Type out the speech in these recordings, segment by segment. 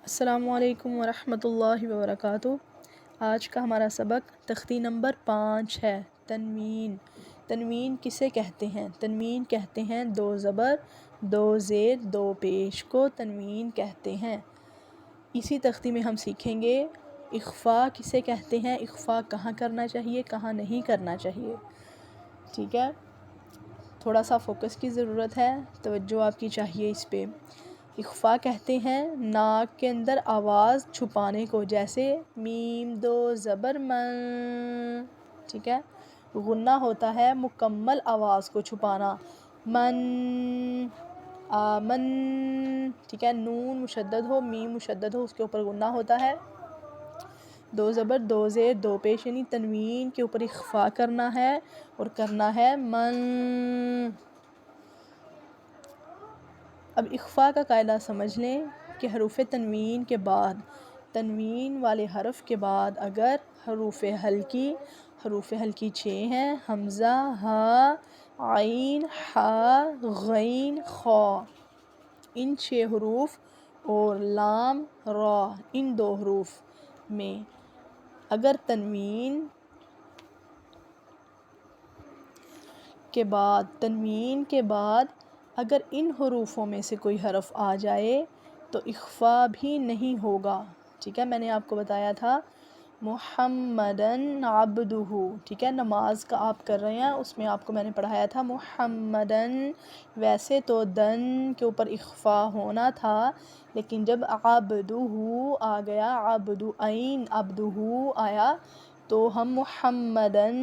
السلام علیکم ورحمۃ اللہ وبرکاتہ۔ آج کا ہمارا سبق تختی نمبر 5 ہے۔ تنوین۔ تنوین کسے کہتے ہیں؟ تنوین کہتے ہیں دو زبر، دو زیر، دو پیش کو تنوین کہتے ہیں۔ اسی تختی میں ہم سیکھیں گے اخفا کسے کہتے ہیں، اخفا کہاں کرنا چاہیے، کہاں نہیں کرنا چاہیے۔ ٹھیک ہے، تھوڑا سا فوکس کی ضرورت ہے، توجہ آپ کی چاہیے اس پہ۔ اخفا کہتے ہیں ناک کے اندر آواز چھپانے کو، جیسے میم دو زبر من۔ ٹھیک ہے، غنہ ہوتا ہے مکمل آواز کو چھپانا، من، آمن۔ ٹھیک ہے، نون مشدد ہو، میم مشدد ہو، اس کے اوپر غنہ ہوتا ہے۔ دو زبر، دو زیر، دو پیش، یعنی تنوین کے اوپر اخفا کرنا ہے اور کرنا ہے من۔ اب اخفا کا قاعدہ سمجھ لیں کہ حروف تنوین کے بعد، تنوین والے حرف کے بعد اگر حروف ہلکی 6 ہیں، حمزہ، ہا، عین، حا، غین، خا، ان 6 حروف اور لام، را، ان 2 حروف میں اگر تنوین کے بعد اگر ان حروفوں میں سے کوئی حرف آ جائے تو اخفا بھی نہیں ہوگا۔ ٹھیک ہے، میں نے آپ کو بتایا تھا محمدن عبدہ۔ ٹھیک ہے، نماز کا آپ کر رہے ہیں، اس میں آپ کو میں نے پڑھایا تھا محمدن، ویسے تو دن کے اوپر اخفا ہونا تھا، لیکن جب عبدہ آ گیا، عبدو عین عبدہ آیا، تو ہم محمدن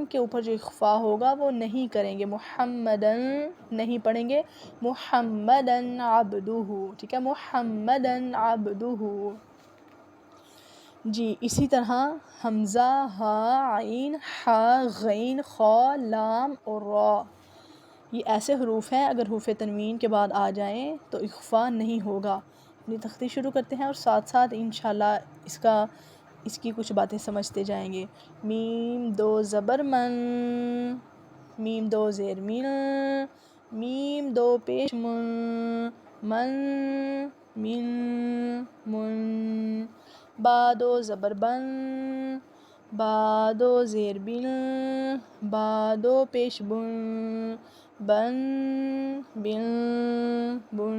کے اوپر جو اخفا ہوگا وہ نہیں کریں گے، محمدن نہیں پڑھیں گے، محمدن عبدہ۔ ٹھیک ہے، محمدن عبدہ۔ جی اسی طرح حمزہ، ہا، عین، حا، غین، خا، لام اور را، یہ ایسے حروف ہیں اگر حروف تنوین کے بعد آ جائیں تو اخفا نہیں ہوگا۔ اپنی تختی شروع کرتے ہیں اور ساتھ ساتھ انشاءاللہ اس کی کچھ باتیں سمجھتے جائیں گے۔ میم دو زبر من، میم دو زیر من، میم دو پیش من، من، من، من، با دو زبر بن، با دو زیر بن، با دو پیش بن، بن، بن، بن،